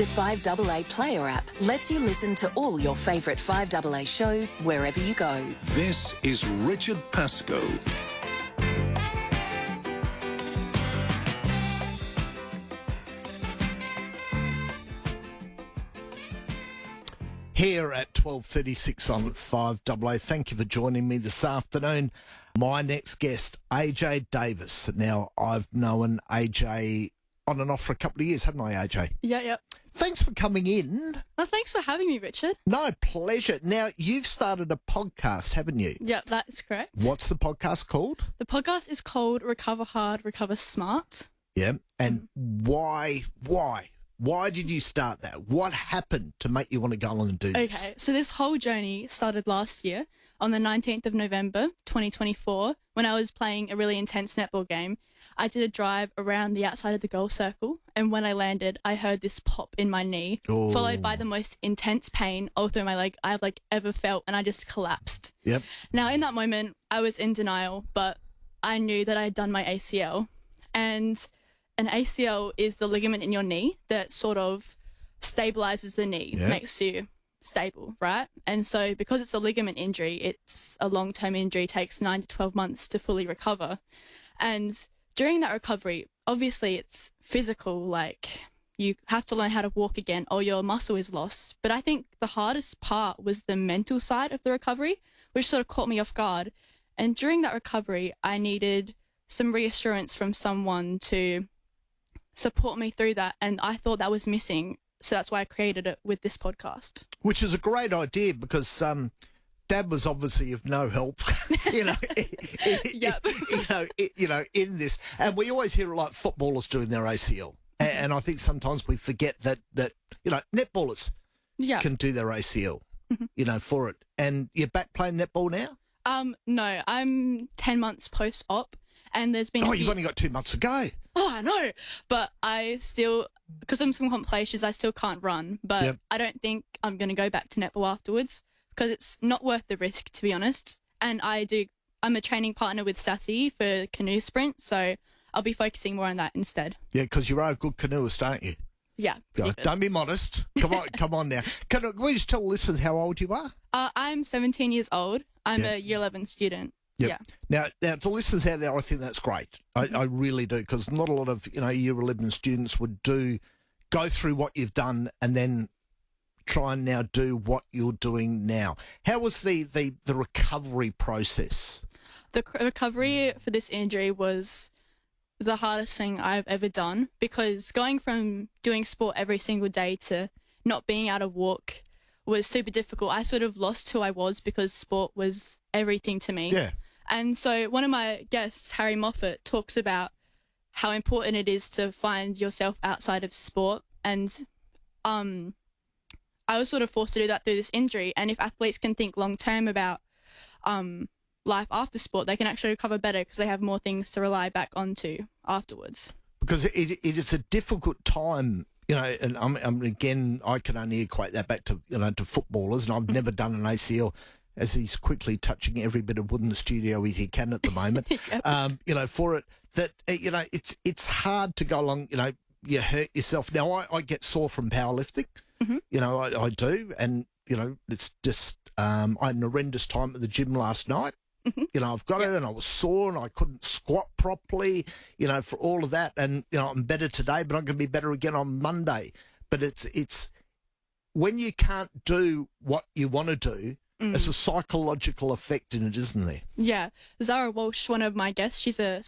The FIVEAA Player app lets you listen to all your favourite FIVEAA shows wherever you go. This is Richard Pascoe. Here at 12:36 on 5AA. Thank you for joining me this afternoon. My next guest, AJ Davis. Now, I've known AJ on and off for a couple of years, haven't I, AJ? Yeah. Thanks for coming in. Well, thanks for having me, Richard. No, pleasure. Now, you've started a podcast, haven't you? Yeah, that's correct. What's the podcast called? The podcast is called Recover Hard, Recover Smart. Yeah, and why? Why did you start that? What happened to make you want to go along and do this? Okay, so this whole journey started last year on the 19th of November, 2024, when I was playing a really intense netball game. I did a drive around the outside of the goal circle, and when I landed, I heard this pop in my knee, followed by the most intense pain all through my leg I've ever felt, and I just collapsed. Yep. Now, in that moment, I was in denial, but I knew that I had done my ACL, and an ACL is the ligament in your knee that sort of stabilizes the knee, makes you stable, right? And so because it's a ligament injury, it's a long-term injury, takes 9 to 12 months to fully recover. And during that recovery, obviously it's physical, like you have to learn how to walk again or your muscle is lost. But I think the hardest part was the mental side of the recovery, which sort of caught me off guard. And during that recovery, I needed some reassurance from someone to support me through that, and I thought that was missing, so that's why I created it with this podcast. Which is a great idea because Dad was obviously of no help, in this, and we always hear like footballers doing their ACL, and I think sometimes we forget that netballers can do their ACL, for it. And you're back playing netball now? No, I'm 10 months post-op. And there's been you've only got 2 months to go. Oh, I know. But I still, because of some complications, I still can't run. But I don't think I'm going to go back to netball afterwards because it's not worth the risk, to be honest. And I'm a training partner with Sassy for canoe sprint, so I'll be focusing more on that instead. Yeah, because you are a good canoeist, aren't you? Yeah. Don't be modest. Come on now. Can we just tell listeners how old you are? I'm 17 years old. I'm a Year 11 student. Yep. Yeah. Now, to listeners out there, I think that's great. I really do, because not a lot of Year 11 students would go through what you've done and then try and now do what you're doing now. How was the recovery process? The recovery for this injury was the hardest thing I've ever done, because going from doing sport every single day to not being able to walk was super difficult. I sort of lost who I was because sport was everything to me. Yeah. And so one of my guests, Harry Moffat, talks about how important it is to find yourself outside of sport. And I was sort of forced to do that through this injury. And if athletes can think long-term about life after sport, they can actually recover better because they have more things to rely back onto afterwards. Because it is a difficult time, and again, I can only equate that back to, to footballers, and I've never done an ACL, as he's quickly touching every bit of wood in the studio he can at the moment, for it, that, it's hard to go along, you hurt yourself. Now, I get sore from powerlifting, I do, and, it's just, I had an horrendous time at the gym last night. I've got it, and I was sore, and I couldn't squat properly, for all of that, and, I'm better today, but I'm going to be better again on Monday. But it's when you can't do what you want to do, it's a psychological effect in it, isn't there? Yeah. Zara Walsh, one of my guests, she's a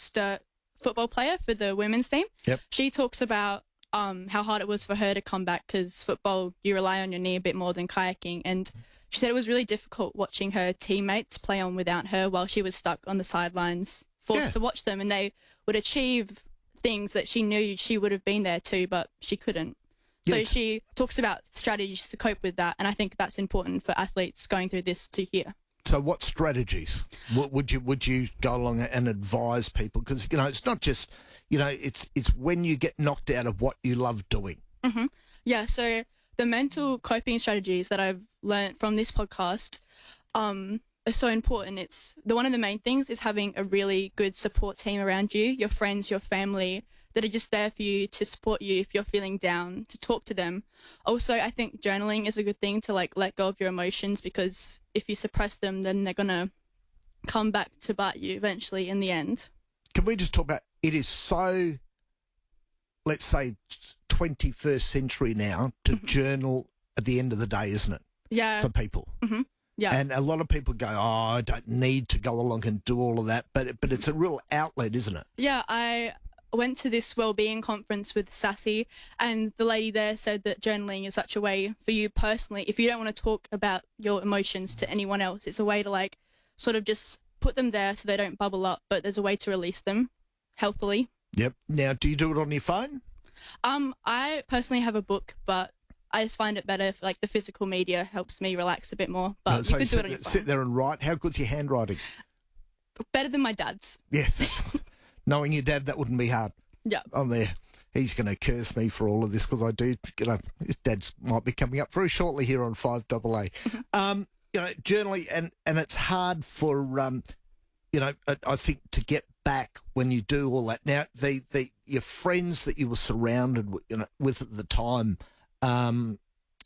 football player for the women's team. Yep. She talks about how hard it was for her to come back because football, you rely on your knee a bit more than kayaking. And she said it was really difficult watching her teammates play on without her while she was stuck on the sidelines, forced to watch them. And they would achieve things that she knew she would have been there too, but she couldn't. So she talks about strategies to cope with that, and I think that's important for athletes going through this to hear. So what strategies would you go along and advise people? Because, it's not just, it's when you get knocked out of what you love doing. Mm-hmm. Yeah, so the mental coping strategies that I've learned from this podcast are so important. One of the main things is having a really good support team around you, your friends, your family, that are just there for you to support you if you're feeling down, to talk to them. Also, I think journaling is a good thing to like let go of your emotions, because if you suppress them, then they're gonna come back to bite you eventually in the end. Can we just talk about, it is so, let's say, 21st century now to journal at the end of the day, isn't it? Yeah. For people. Mm-hmm. Yeah. And a lot of people go, oh, I don't need to go along and do all of that, but it's a real outlet, isn't it? Yeah, I went to this wellbeing conference with Sassy, and the lady there said that journaling is such a way for you personally, if you don't want to talk about your emotions to anyone else, it's a way to like sort of just put them there so they don't bubble up, but there's a way to release them healthily. Yep. Now, do you do it on your phone? I personally have a book, but I just find it better if like the physical media helps me relax a bit more. But you so could do it on your phone. Sit there and write. How good's your handwriting? Better than my dad's. Yeah. Knowing your dad, that wouldn't be hard. Yeah. On there. He's going to curse me for all of this because I do, his dad's might be coming up very shortly here on 5AA. Journaling, and it's hard for, I think to get back when you do all that. Now, your friends that you were surrounded with at the time,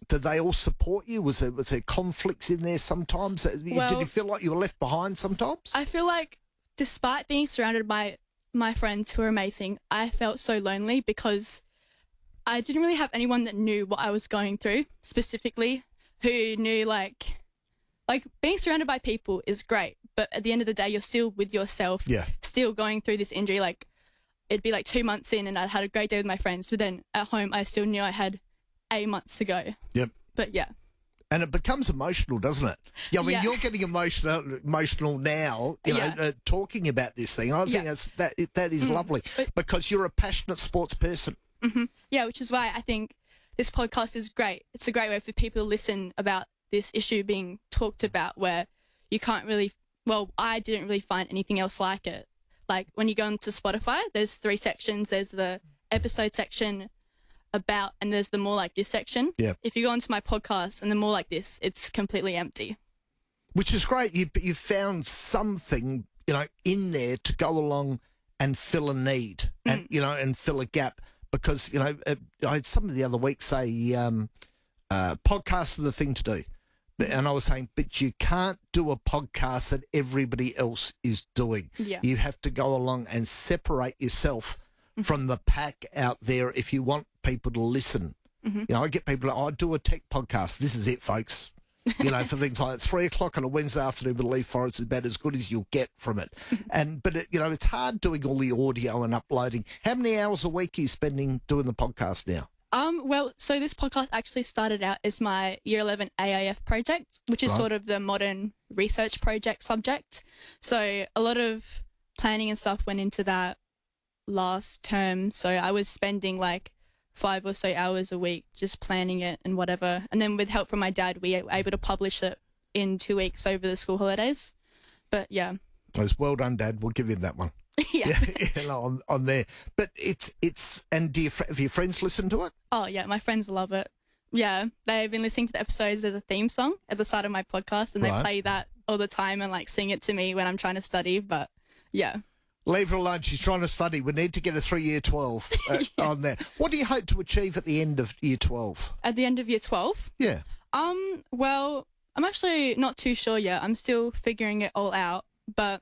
did they all support you? Was there conflicts in there sometimes? Did you feel like you were left behind sometimes? I feel like despite being surrounded by my friends who are amazing, I felt so lonely because I didn't really have anyone that knew what I was going through specifically, who knew like being surrounded by people is great, but at the end of the day, you're still with yourself, still going through this injury. Like it'd be like 2 months in and I had a great day with my friends, but then at home, I still knew I had 8 months to go. Yep. But yeah. And it becomes emotional, doesn't it? Yeah, I mean, you're getting emotional now, talking about this thing. I think that is lovely because you're a passionate sports person. Mm-hmm. Yeah, which is why I think this podcast is great. It's a great way for people to listen about this issue being talked about, where you can't really, I didn't really find anything else like it. Like when you go onto Spotify, there's 3 sections. There's the episode section, about, and there's the more like this section. Yeah. If you go onto my podcast and the more like this, it's completely empty. Which is great. You found something, in there to go along and fill a need and, and fill a gap. Because, I had somebody the other week say, podcasts are the thing to do. And I was saying, but you can't do a podcast that everybody else is doing. Yeah. You have to go along and separate yourself from the pack out there if you want people to listen. Mm-hmm. I get people, I do a tech podcast. This is it, folks. For things like 3 o'clock on a Wednesday afternoon with Leaf Forest is about as good as you'll get from it. But it's hard doing all the audio and uploading. How many hours a week are you spending doing the podcast now? So this podcast actually started out as my Year 11 AIF project, which is sort of the modern research project subject. So a lot of planning and stuff went into that last term. So I was spending like 5 or so hours a week just planning it and whatever. And then with help from my dad, we were able to publish it in 2 weeks over the school holidays. But yeah. It's well done, Dad. We'll give him that one. Yeah. On there. But and have your friends listened to it? Oh, yeah. My friends love it. Yeah. They've been listening to the episodes as a theme song at the start of my podcast, and they play that all the time and like sing it to me when I'm trying to study. But yeah. Leave her alone. She's trying to study. We need to get her through Year 12 on there. What do you hope to achieve at the end of Year 12? At the end of Year 12? Yeah. Well, I'm actually not too sure yet. I'm still figuring it all out. But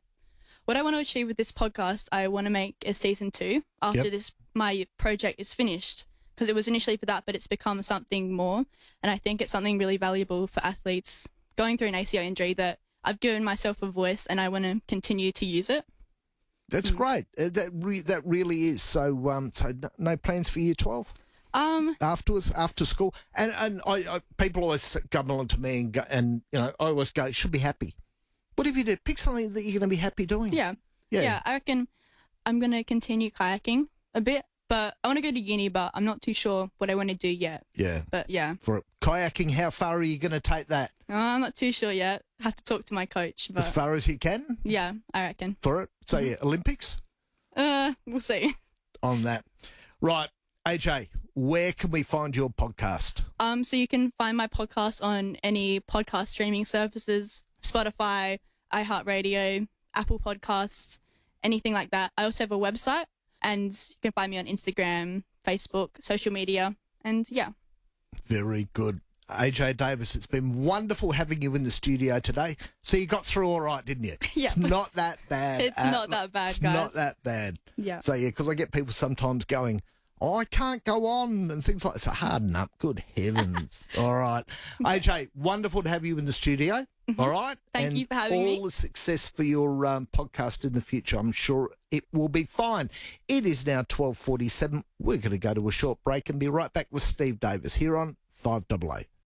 what I want to achieve with this podcast, I want to make a season 2 after my project is finished. Because it was initially for that, but it's become something more. And I think it's something really valuable for athletes going through an ACL injury that I've given myself a voice and I want to continue to use it. That's great. That really is. So no plans for Year 12? Afterwards, after school, and I people always come along to me and I always go, you should be happy. Whatever you do, pick something that you're going to be happy doing. Yeah. I reckon I'm going to continue kayaking a bit, but I want to go to uni, but I'm not too sure what I want to do yet. Yeah. But yeah. For kayaking, how far are you going to take that? I'm not too sure yet. I have to talk to my coach. But as far as you can? Yeah, I reckon. For it? So yeah, Olympics? We'll see. On that. Right, AJ, where can we find your podcast? So you can find my podcast on any podcast streaming services, Spotify, iHeartRadio, Apple Podcasts, anything like that. I also have a website, And you can find me on Instagram, Facebook, social media, and yeah. Very good. AJ Davis, it's been wonderful having you in the studio today. So you got through all right, didn't you? Yeah. It's not that bad. It's not that bad, it's guys. Not that bad. Yeah. So, yeah, because I get people sometimes going, oh, I can't go on and things like that. So harden up. Good heavens. All right. AJ, wonderful to have you in the studio. All right. Thank you for having me. All the success for your podcast in the future. I'm sure it will be fine. It is now 12:47. We're going to go to a short break and be right back with Steve Davis here on 5AA.